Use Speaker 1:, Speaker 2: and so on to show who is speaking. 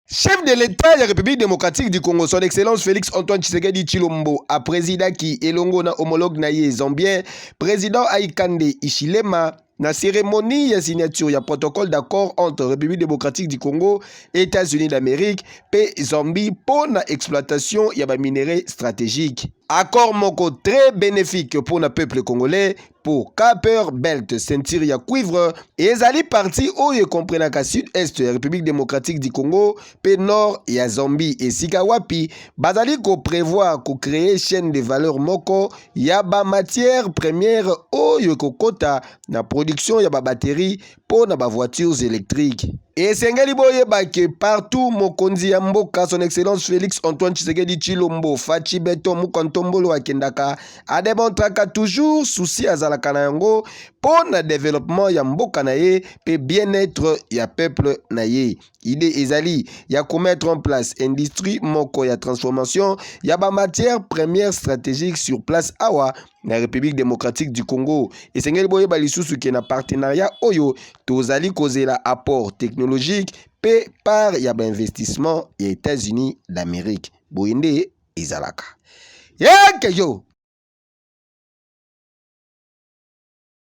Speaker 1: Chef de l'État de la République démocratique du Congo, son Excellence Félix Antoine Tshisekedi Tshilombo, a président qui elongo na homologue na ye Zambien, président Aikande Hichilema, na cérémonie ya signature ya protocole d'accord entre République démocratique du Congo, États-Unis d'Amérique, et Zambie pour la exploitation ya ba minerais stratégiques. Accord moko très bénéfique pour le peuple congolais, pour Copper Belt, ceinture ya cuivre, et ezali parti oyo comprenaka sud-est ya République démocratique du Congo, pe nord ya Zambie et Sikawapi, bazali ko prévoir ko créer chaîne de valeur moko ya ba matière première oyo kokota na production ya ba batterie pour na ba voitures électriques. Et sengeli boyeba que partout mokonzi ya mboka son excellence Félix Antoine Tshisekedi Tshilombo Fachi Beto Mukontombolo akendaka ademontraka toujours souci azalaka na yango pour na développement ya mboka na ye pe bien-être ya peuple na ye. Idée ezali ya ko mettre en place industrie moko ya transformation ya ba matière première stratégique sur place awa na République démocratique du Congo. Et sengeli boyeba lisusu ke na partenariat oyo tozali kozela apport technologique pe par ya ba investissement ya États-Unis d'Amérique. Boyende ezalaka. Yeke yo!